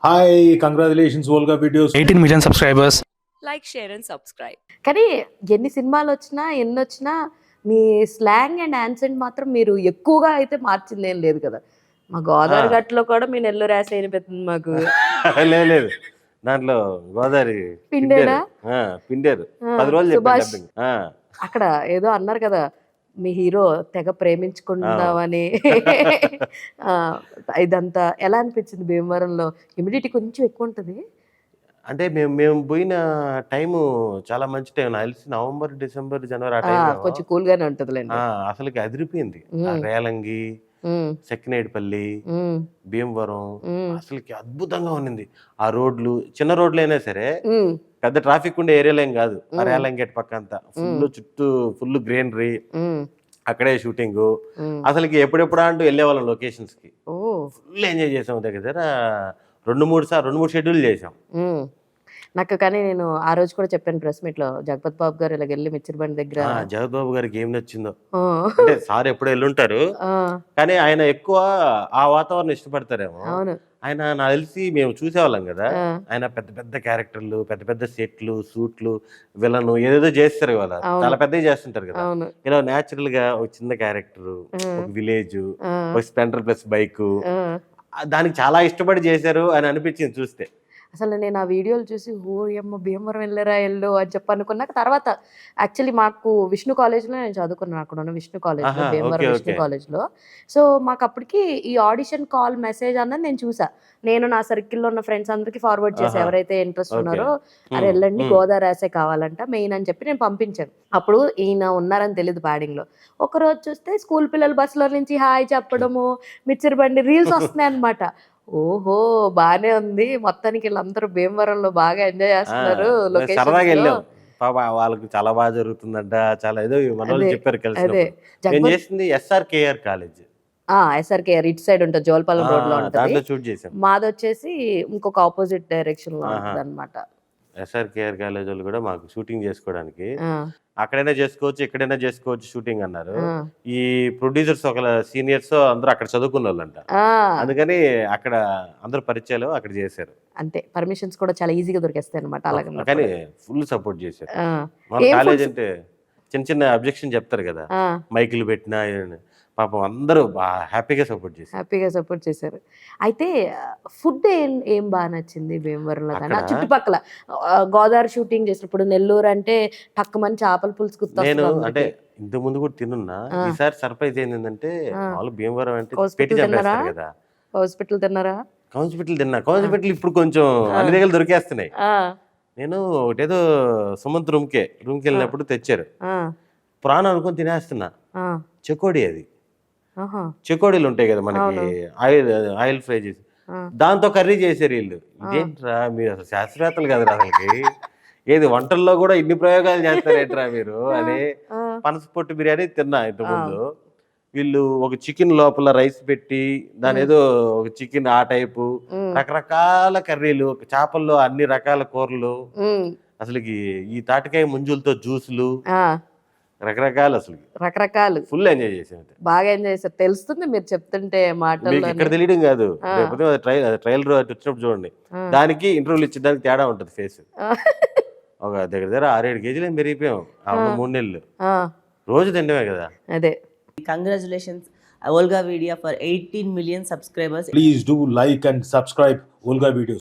Hi, congratulations, Volga Videos. 18 million subscribers. Like, share and subscribe. కానీ ఎన్ని సినిమాలు వచ్చినా ఎన్ని వచ్చినా మీ స్లాంగ్ అండ్ యాన్సెంట్ మాత్రం మీరు ఎక్కువగా అయితే మార్చింది ఏం లేదు కదా. మా గోదావరి గట్లో కూడా మీ నెల్లూరు యాస వినిపిస్తుంది మాకు. లేదు దాంట్లో గోదావరి పిండేనా? పిండారు 10 రోజులు చెప్పాను సుభాష్. డబ్బింగ్. అక్కడ ఏదో అన్నారు కదా, మీ హీరో తెగ ప్రేమించుకుందామని. ఇదంతా ఎలా అనిపించింది భీమవరంలో? హ్యూమిడిటీ కొంచెం ఎక్కువ ఉంటుంది. అంటే మేము పోయిన టైము చాలా మంచి టైం, నాకు తెలిసి నవంబర్, డిసెంబర్, జనవరి ఆ టైం కొంచెం కూల్ గానే ఉంటదిలేండి. అసలుకి అదిరిపోయింది. ఆ రేలంగి, సెక్కినేటిపల్లి, భీమవరం అసలుకి అద్భుతంగా ఉన్నింది. ఆ రోడ్లు చిన్న రోడ్లు అయినా సరే పెద్ద ట్రాఫిక్ ఉండే ఏరియాలో ఏం కాదు. ఆ రేలంగి గేట్ పక్క అంతా చుట్టూ ఫుల్ గ్రీనరీ, అక్కడే షూటింగ్. అసలుకి ఎప్పుడెప్పుడు అంటూ వెళ్ళేవాళ్ళం లొకేషన్స్ కి. ఫుల్ ఎంజాయ్ చేసాం. దగ్గర 2-3 షెడ్యూల్ చేసాం. నాకు కానీ నేను ఆ రోజు కూడా చెప్పాను ప్రెస్ మీట్ లో, జగపత్ బాబు గారు ఇలా వెళ్ళి మిచ్చిరిబండి దగ్గర. జగత్ బాబు గారికి ఏం నచ్చిందో అంటే, సార్ ఎప్పుడు వెళ్ళుంటారు కానీ ఆయన ఎక్కువ ఆ వాతావరణం ఇష్టపడతారేమో. ఆయన నాకు తెలిసి మేము చూసేవాళ్ళం కదా, ఆయన పెద్ద పెద్ద క్యారెక్టర్లు, పెద్ద పెద్ద సెట్లు, సూట్లు, విలను ఏదేదో చేస్తారు కదా, చాలా పెద్దగా చేస్తుంటారు కదా. ఇలా న్యాచురల్ గా ఒక చిన్న క్యారెక్టర్, ఒక విలేజ్, ఒక స్ప్లెండర్ ప్లస్ బైక్, దానికి చాలా ఇష్టపడి చేశారు అని అనిపించింది చూస్తే. అసలు నేను ఆ వీడియోలు చూసి అమ్మ భీమవరం వెళ్ళరా వెళ్ళు అని చెప్పి అనుకున్నాక, తర్వాత యాక్చువల్లీ మాకు విష్ణు కాలేజ్లో నేను చదువుకున్నాను. అక్కడ ఉన్న విష్ణు కాలేజ్లో, భీమవరం విష్ణు కాలేజ్లో. సో మాకు అప్పటికి ఈ ఆడిషన్ కాల్ మెసేజ్ అన్నది నేను చూసా. నేను నా సర్కిల్లో ఉన్న ఫ్రెండ్స్ అందరికి ఫార్వర్డ్ చేసి, ఎవరైతే ఇంట్రెస్ట్ ఉన్నారో అరే వెళ్ళండి, గోదావరి రాసే కావాలంట మెయిన్ అని చెప్పి నేను పంపించాను. అప్పుడు ఈయన ఉన్నారని తెలియదు బ్యాడింగ్లో. ఒకరోజు చూస్తే స్కూల్ పిల్లల బస్సులో నుంచి హాయ్ చెప్పడము, మిచ్చిరిబండి రీల్స్ వస్తున్నాయి అనమాట. ఓహో బానే ఉంది, మొత్తానికి వీళ్ళందరూ భీమవరంలో బాగా ఎంజాయ్ చేస్తున్నారు. సరదాగా వెళ్ళాం. వాళ్ళకి చాలా బాగా జరుగుతుందంట, చాలా ఏదో మన వాళ్ళు చెప్పారు. కలిసి చేసింది SRKR కాలేజ్, SRKR ఇటు సైడ్ ఉంటుంది, జోల్పాలెం రోడ్ లో ఉంటుంది. షూట్ చేసాం. మాది వచ్చేసి ఇంకొక ఆపోజిట్ డైరెక్షన్ లో ఉంటుంది అనమాట. SRKR కాలేజ్ వాళ్ళు కూడా మాకు షూటింగ్ చేసుకోవడానికి అక్కడైనా చేసుకోవచ్చు, ఎక్కడైనా చేసుకోవచ్చు షూటింగ్ అన్నారు. ఈ ప్రొడ్యూసర్స్ ఒక సీనియర్స్ అందరూ అక్కడ చదువుకున్న వాళ్ళంట, అందుకని అక్కడ అందరూ పరిచయాలు అక్కడ చేశారు. అంతే, పర్మిషన్స్ కూడా చాలా ఈజీగా దొరికేస్తాయి అనమాట. అలాగే కానీ ఫుల్ సపోర్ట్ చేశారు. మన కాలేజ్ అంటే చిన్న చిన్న అబ్జెక్షన్ చెప్తారు కదా, మైకులు పెట్టినా పాపం అందరూ హ్యాపీగా సపోర్ట్ చేశారు. అయితే ఫుడ్ ఏం బాగా నచ్చింది భీమవరంలో? కానీ చుట్టుపక్కల గోదావరి షూటింగ్ చేసినప్పుడు నెల్లూరు అంటే టక్కుమని చేపల పులుసు. నేను అంటే ఇంత ముందు కూడా తినున్నా, ఈసారి సర్ప్రైజ్ ఏంటంటే వాళ్ళు భీమవరం అంటే పెట్టి చంపేస్తారు కదా. హాస్పిటల్ తిన్నారా? కౌన్సిపిటల్ కౌన్సిపిటల్ ఇప్పుడు కొంచెం అన్ని దగ్గర దొరికేస్తున్నాయి. నేను ఒకటేదో సుమంత్ రూమ్కి వెళ్ళినప్పుడు తెచ్చారు, ప్రాణం అనుకుని తినేస్తున్నా. చెకోడి, అది చెకోడీలు ఉంటాయి కదా మనకి, ఆయిల్ ఫ్రై చేసి దాంతో కర్రీ చేశారు వీళ్ళు. ఇదేంట్రా మీరు అసలు శాస్త్రవేత్తలు కదా, అసలుకి ఏది వంటల్లో కూడా ఇన్ని ప్రయోగాలు చేస్తారేంట్రా మీరు అని. పనస పొట్టు బిర్యానీ తిన్నా ఇంతకుముందు. వీళ్ళు ఒక చికెన్ లోపల రైస్ పెట్టి దాని ఏదో ఒక చికెన్ ఆ టైపు, రకరకాల కర్రీలు, చేపల్లో అన్ని రకాల కూరలు, అసలుకి ఈ తాటికాయ ముంజులతో జ్యూసులు, రకరకాలు, అసలు రకరకాలు ఫుల్ ఎంజాయ్ చేసాం. బాగా ఎంజాయ్ చేశారు, తెలుస్తుంది మీరు చెప్తుంటే మాటలు. ఇక్కడ తెలియడం కాదు, ట్రయల్ వచ్చినప్పుడు చూడండి, దానికి ఇంటర్వ్యూలు ఇచ్చే దానికి తేడా ఉంటుంది ఫేస్. ఒక దగ్గర 6-7 కేజీలు పెరిగిపోయాం 3 నెలలు. రోజు తిండమే కదా. అదే. Congratulations Volga Video for 18 million subscribers. Please do like and subscribe Volga Videos.